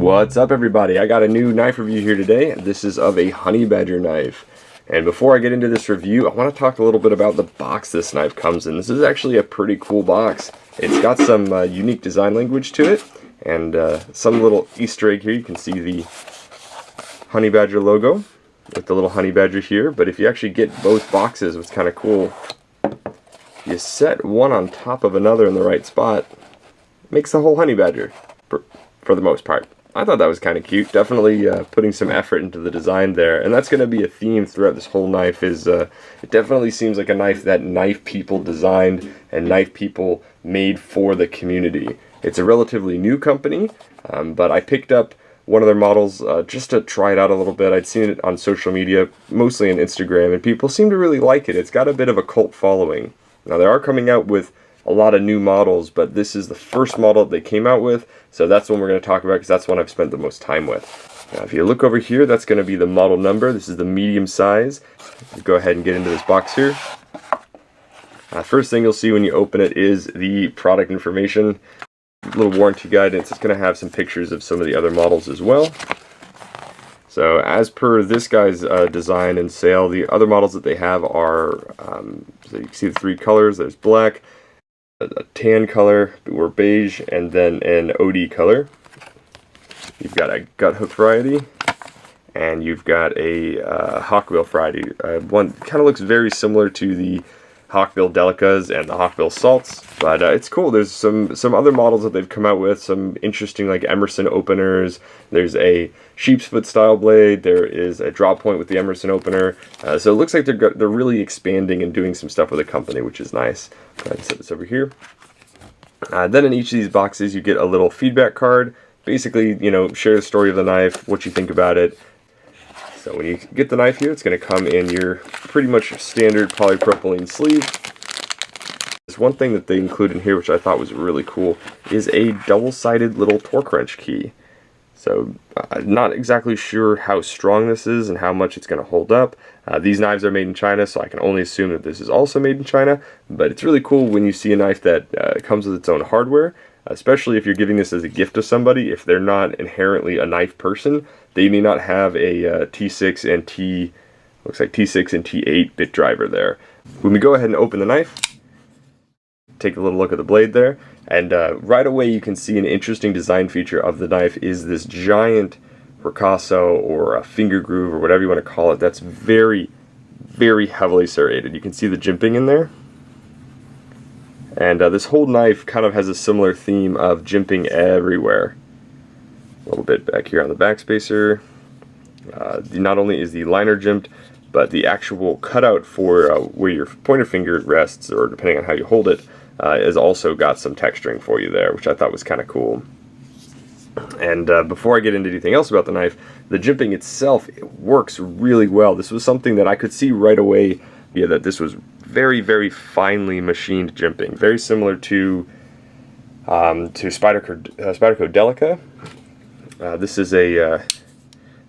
What's up, everybody? I got a new knife review here today. This is of a honey badger knife. And before I get into this review, I want to talk a little bit about the box this knife comes in. This is actually a pretty cool box. It's got some unique design language to it, and some little Easter egg here. You can see the honey badger logo with the little honey badger here. But if you actually get both boxes, what's kind of cool, you set one on top of another in the right spot, it makes the whole honey badger for the most part. I thought that was kind of cute. Definitely putting some effort into the design there, and that's going to be a theme throughout this whole knife. Is it definitely seems like a knife that knife people designed and knife people made for the community. It's a relatively new company, but I picked up one of their models just to try it out a little bit. I'd seen it on social media, mostly on Instagram, and people seem to really like it. It's got a bit of a cult following. Now, they are coming out with a lot of new models, but this is the first model they came out with, so that's the one we're going to talk about because that's the one I've spent the most time with. Now, if you look over here, that's going to be the model number. This is the medium size. Go ahead and get into this box here. First thing you'll see when you open it is the product information, little warranty guidance. It's going to have some pictures of some of the other models as well. So as per this guy's design and sale, the other models that they have are, so you can see the three colors. There's black, a tan color, or beige, and then an OD color. You've got a gut hook variety, and you've got a hawkbill variety. One kind of looks very similar to the hawkbill delicas and the hawkbill salts, but it's cool. There's some other models that they've come out with, some interesting like Emerson openers. There's a sheep's foot style blade. There is a drop point with the Emerson opener. So it looks like they're really expanding and doing some stuff with the company, which is nice. Go ahead and set this over here. Then in each of these boxes you get a little feedback card. Basically, you know, share the story of the knife, what you think about it. So when you get the knife here, it's going to come in your pretty much standard polypropylene sleeve. There's one thing that they include in here, which I thought was really cool, is a double-sided little torque wrench key. So I'm not exactly sure how strong this is and how much it's going to hold up. These knives are made in China, so I can only assume that this is also made in China. But it's really cool when you see a knife that comes with its own hardware, especially if you're giving this as a gift to somebody. If they're not inherently a knife person, they may not have a T6 and T6 and T8 bit driver there. When we go ahead and open the knife, take a little look at the blade there, and right away you can see an interesting design feature of the knife is this giant ricasso or a finger groove or whatever you want to call it that's very, very heavily serrated. You can see the jimping in there. And this whole knife kind of has a similar theme of jimping everywhere. A little bit back here on the back spacer. Not only is the liner jimped, but the actual cutout for where your pointer finger rests, or depending on how you hold it, has also got some texturing for you there, which I thought was kind of cool. And before I get into anything else about the knife, the jimping itself, it works really well. This was something that I could see right away, that this was very, very finely machined jimping, very similar to Spyderco Delica. This is a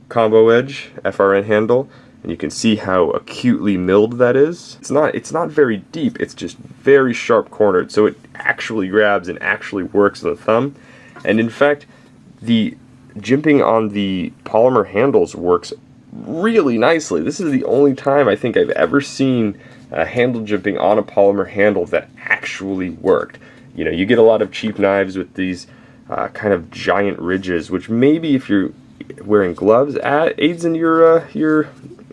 combo edge FRN handle, and you can see how acutely milled that is. It's not very deep, it's just very sharp cornered, so it actually grabs and actually works with the thumb. And in fact, the jimping on the polymer handles works really nicely. This is the only time I think I've ever seen handle jimping on a polymer handle that actually worked. You know, you get a lot of cheap knives with these kind of giant ridges, which maybe if you're wearing gloves aids in your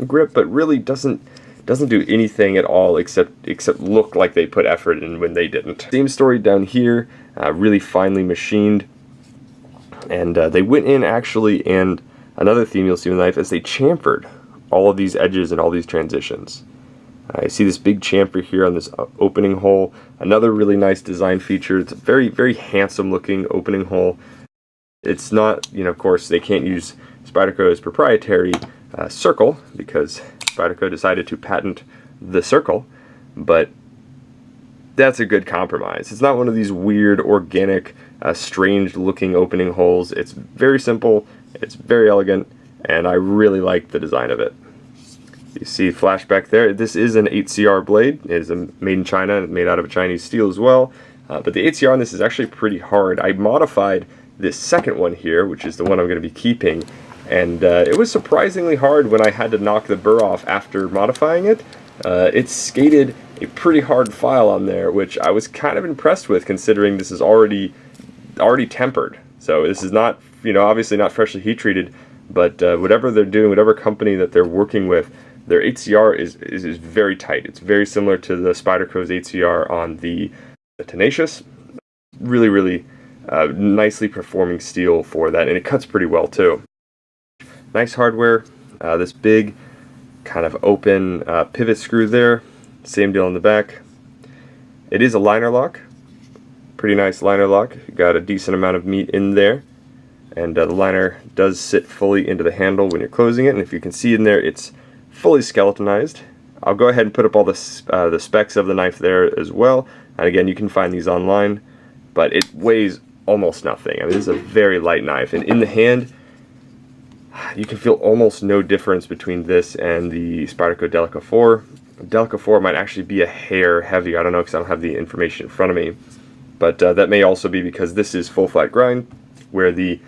grip, but really doesn't do anything at all except look like they put effort in when they didn't. Same story down here, really finely machined, and they went in actually, and another theme you'll see with the knife is they chamfered all of these edges and all these transitions. I see this big chamfer here on this opening hole. Another really nice design feature. It's a very, very handsome looking opening hole. It's not, you know, of course, they can't use Spyderco's proprietary circle because Spyderco decided to patent the circle, but that's a good compromise. It's not one of these weird, organic, strange looking opening holes. It's very simple, it's very elegant, and I really like the design of it. You see flashback there. This is an 8CR blade. It is made in China, made out of a Chinese steel as well. But the 8CR on this is actually pretty hard. I modified this second one here, which is the one I'm going to be keeping. And it was surprisingly hard when I had to knock the burr off after modifying it. It skated a pretty hard file on there, which I was kind of impressed with, considering this is already tempered. So this is not, obviously not freshly heat treated, but whatever they're doing, whatever company that they're working with, their HCR is very tight. It's very similar to the Spyderco's HCR on the Tenacious. Really, really nicely performing steel for that, and it cuts pretty well too. Nice hardware. This big kind of open pivot screw there. Same deal on the back. It is a liner lock. Pretty nice liner lock. Got a decent amount of meat in there. And the liner does sit fully into the handle when you're closing it. And if you can see in there, it's fully skeletonized. I'll go ahead and put up all the specs of the knife there as well. And again, you can find these online. But it weighs almost nothing. I mean, this is a very light knife. And in the hand, you can feel almost no difference between this and the Spyderco Delica 4. Delica 4 might actually be a hair heavier. I don't know because I don't have the information in front of me. But that may also be because this is full flat grind, where the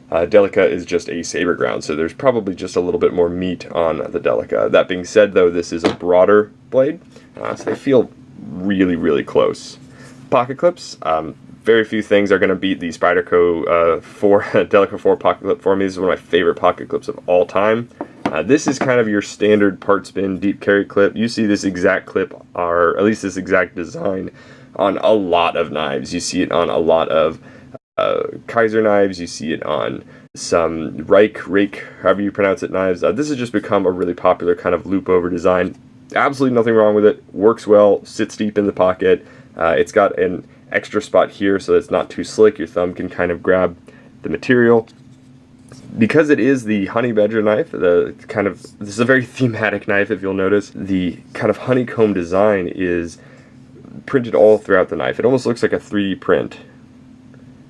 Delica is just a saber ground. So there's probably just a little bit more meat on the Delica. That being said, though, this is a broader blade, so they feel really, really close. Pocket clips. Very few things are going to beat the Spyderco Delica 4 pocket clip for me. This is one of my favorite pocket clips of all time. This is kind of your standard part spin deep carry clip. You see this exact clip, or at least this exact design, on a lot of knives. You see it on a lot of Kaiser knives. You see it on some rake, however you pronounce it, knives. This has just become a really popular kind of loop over design. Absolutely nothing wrong with it. Works well, sits deep in the pocket. It's got an extra spot here so that it's not too slick. Your thumb can kind of grab the material. Because it is the honey badger knife, this is a very thematic knife, if you'll notice. The kind of honeycomb design is printed all throughout the knife. It almost looks like a 3D print.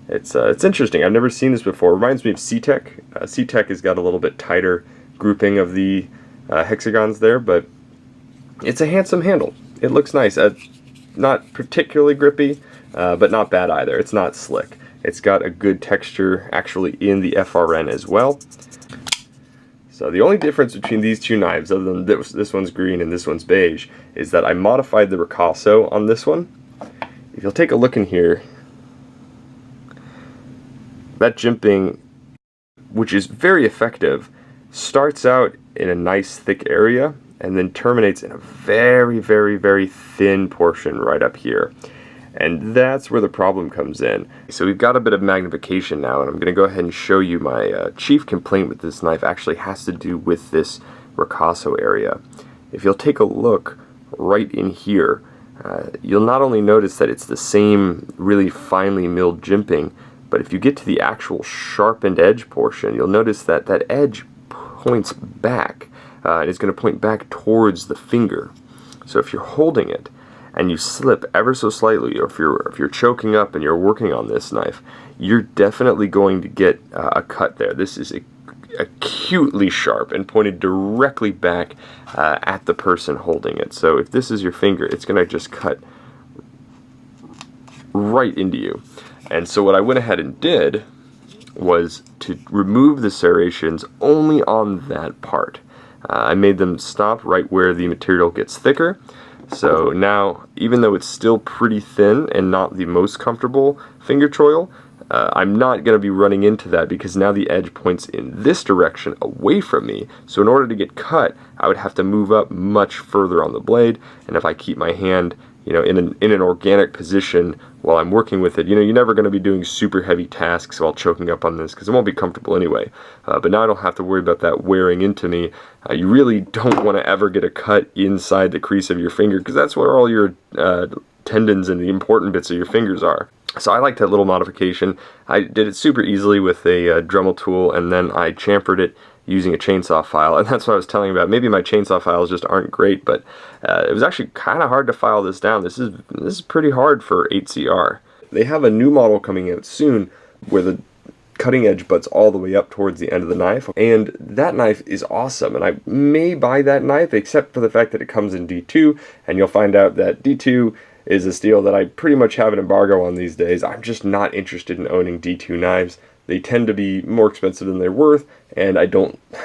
It's interesting. I've never seen this before. It reminds me of C-Tech. C-Tech has got a little bit tighter grouping of the hexagons there, but it's a handsome handle. It looks nice. Not particularly grippy, but not bad either. It's not slick. It's got a good texture actually in the FRN as well. So the only difference between these two knives, other than this one's green and this one's beige, is that I modified the ricasso on this one. If you'll take a look in here, that jimping, which is very effective, starts out in a nice thick area and then terminates in a very, very, very thin portion right up here. And that's where the problem comes in. So we've got a bit of magnification now, and I'm going to go ahead and show you my chief complaint with this knife actually has to do with this ricasso area. If you'll take a look right in here, you'll not only notice that it's the same really finely milled jimping, but if you get to the actual sharpened edge portion, you'll notice that that edge points back, and it's going to point back towards the finger. So if you're holding it, and you slip ever so slightly, or if you're choking up and you're working on this knife, you're definitely going to get a cut there. This is acutely sharp and pointed directly back at the person holding it. So if this is your finger, it's going to just cut right into you. And so what I went ahead and did was to remove the serrations only on that part. I made them stop right where the material gets thicker. So now, even though it's still pretty thin and not the most comfortable finger choil, I'm not going to be running into that because now the edge points in this direction away from me. So in order to get cut, I would have to move up much further on the blade. And if I keep my hand, in an organic position while I'm working with it, you're never going to be doing super heavy tasks while choking up on this because it won't be comfortable anyway. But now I don't have to worry about that wearing into me. You really don't want to ever get a cut inside the crease of your finger because that's where all your tendons and the important bits of your fingers are. So I liked that little modification. I did it super easily with a Dremel tool, and then I chamfered it using a chainsaw file, and that's what I was telling you about. Maybe my chainsaw files just aren't great, but it was actually kind of hard to file this down. This is pretty hard for 8CR. They have a new model coming out soon where the cutting edge butts all the way up towards the end of the knife, and that knife is awesome, and I may buy that knife except for the fact that it comes in D2, and you'll find out that D2 is a steel that I pretty much have an embargo on these days. I'm just not interested in owning D2 knives. they tend to be more expensive than they're worth, and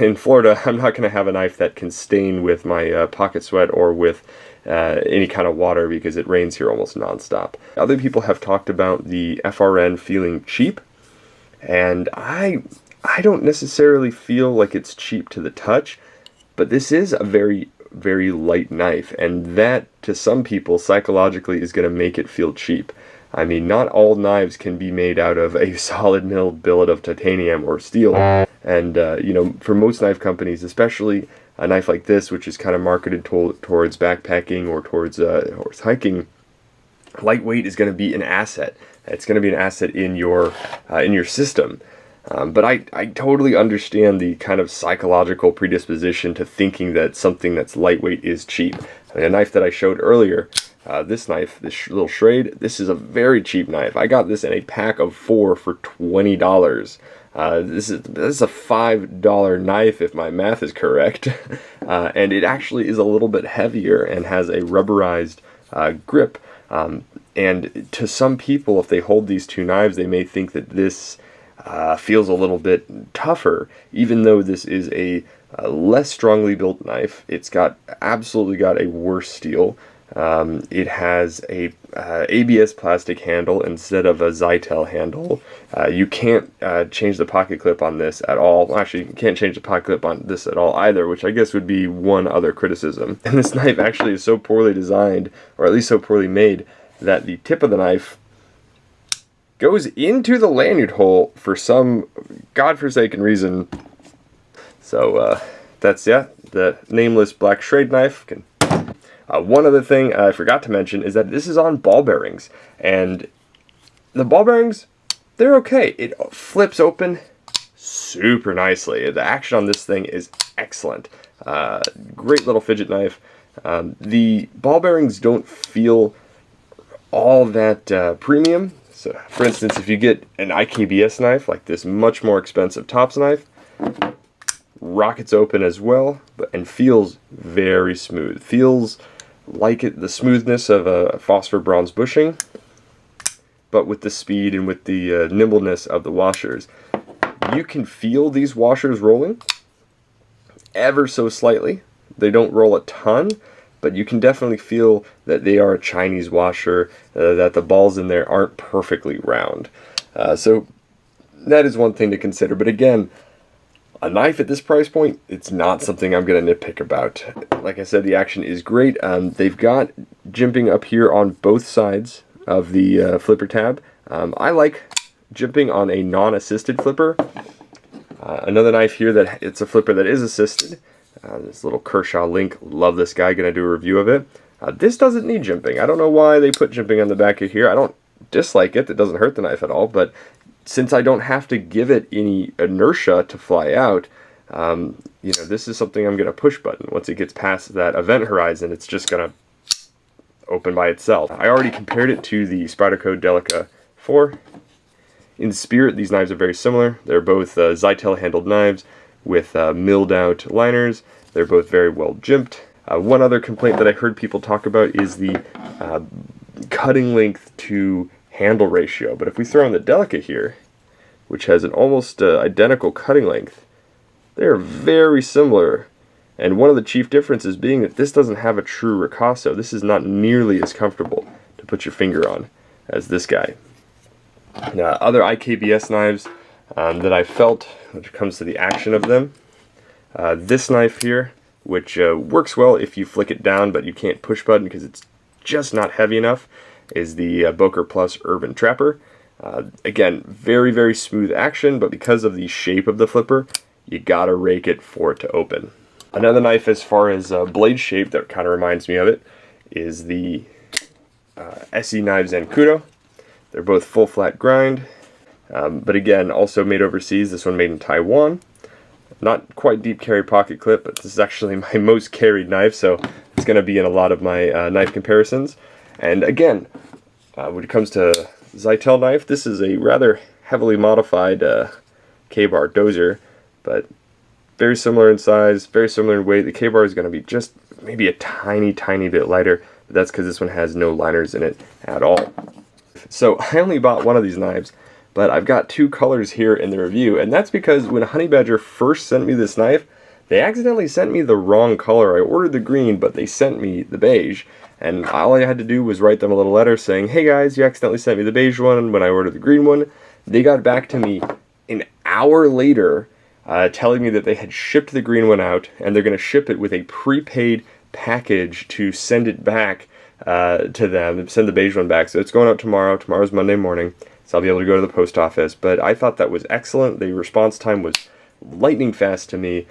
in Florida, I'm not going to have a knife that can stain with my pocket sweat or with any kind of water because it rains here almost nonstop. Other people have talked about the FRN feeling cheap, and I don't necessarily feel like it's cheap to the touch, but this is a very, very light knife, and that to some people psychologically is going to make it feel cheap. I mean, not all knives can be made out of a solid milled billet of titanium or steel, and you know, for most knife companies, especially a knife like this, which is kind of marketed towards backpacking or towards hiking, lightweight is going to be an asset. It's going to be an asset in your system. But I totally understand the kind of psychological predisposition to thinking that something that's lightweight is cheap. I mean, a knife that I showed earlier, this knife, this little Schrade, this is a very cheap knife. I got this in a pack of 4 for $20. This is a $5 knife if my math is correct, and it actually is a little bit heavier and has a rubberized grip. And to some people, if they hold these two knives, they may think that this feels a little bit tougher, even though this is a less strongly built knife. It's absolutely got a worse steel. It has a ABS plastic handle instead of a Zytel handle. You can't change the pocket clip on this at all. Well, actually, you can't change the pocket clip on this at all either, which I guess would be one other criticism. And this knife actually is so poorly designed, or at least so poorly made, that the tip of the knife goes into the lanyard hole for some godforsaken reason. So that's, yeah, the nameless black Schrade knife. One other thing I forgot to mention is that this is on ball bearings, and the ball bearings, they're okay. It flips open super nicely. The action on this thing is excellent. Great little fidget knife. The ball bearings don't feel all that premium. So, for instance, if you get an IKBS knife, like this much more expensive Tops knife, rockets open as well, and feels very smooth. Feels like the smoothness of a phosphor bronze bushing, but with the speed and with the nimbleness of the washers. You can feel these washers rolling ever so slightly. They don't roll a ton, but you can definitely feel that they are a Chinese washer, that the balls in there aren't perfectly round. So that is one thing to consider. But again, a knife at this price point, it's not something I'm going to nitpick about. Like I said, the action is great. They've got jimping up here on both sides of the flipper tab. I like jimping on a non-assisted flipper. Another knife here that it's a flipper that is assisted. This little Kershaw Link, love this guy, going to do a review of it. This doesn't need jimping. I don't know why they put jimping on the back of here. I don't dislike it. It doesn't hurt the knife at all, but since I don't have to give it any inertia to fly out, you know, this is something I'm going to push button. Once it gets past that event horizon, it's just going to open by itself. I already compared it to the Spyderco Delica 4. In spirit, these knives are very similar. They're both Zytel handled knives with milled out liners. They're both very well jimped. One other complaint that I heard people talk about is the cutting length to handle ratio. But if we throw in the Delica here, which has an almost identical cutting length, they're very similar. And one of the chief differences being that this doesn't have a true ricasso. This is not nearly as comfortable to put your finger on as this guy. Now, other IKBS knives that I felt when it comes to the action of them, this knife here, which works well if you flick it down, but you can't push button because it's just not heavy enough, is the Boker Plus Urban Trapper. Again, very, very smooth action, but because of the shape of the flipper, you gotta rake it for it to open. Another knife as far as blade shape that kind of reminds me of it is the SE Knives Zancudo. They're both full flat grind, but again, also made overseas. This one made in Taiwan. Not quite deep carry pocket clip, but this is actually my most carried knife, so it's going to be in a lot of my knife comparisons. And again, when it comes to Zytel knife, this is a rather heavily modified K-bar dozer, but very similar in size, very similar in weight. The K-bar is going to be just maybe a tiny, tiny bit lighter, but that's because this one has no liners in it at all. So I only bought one of these knives but I've got two colors here in the review, and that's because when Honey Badger first sent me this knife, they accidentally sent me the wrong color. I ordered the green, but they sent me the beige, and all I had to do was write them a little letter saying, hey guys, you accidentally sent me the beige one when I ordered the green one. They got back to me an hour later telling me that they had shipped the green one out, and they're going to ship it with a prepaid package to send it back to them, send the beige one back. So it's going out tomorrow. Tomorrow's Monday morning, so I'll be able to go to the post office. But I thought that was excellent. The response time was lightning fast to me.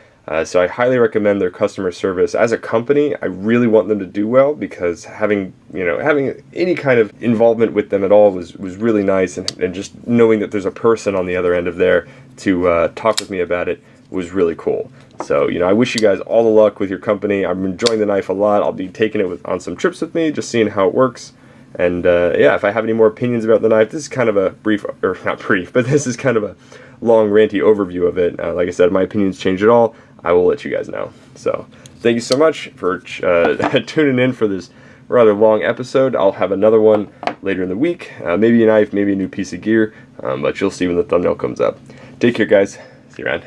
So I highly recommend their customer service. As a company, I really want them to do well, because having any kind of involvement with them at all was really nice, and just knowing that there's a person on the other end of there to talk with me about it was really cool. So, I wish you guys all the luck with your company. I'm enjoying the knife a lot. I'll be taking it on some trips with me, just seeing how it works. And yeah, if I have any more opinions about the knife, this is kind of a brief, or not brief, but this is kind of a long ranty overview of it. Like I said, my opinions change at all, I will let you guys know. So thank you so much for tuning in for this rather long episode. I'll have another one later in the week. Maybe a knife, maybe a new piece of gear, but you'll see when the thumbnail comes up. Take care, guys. See you around.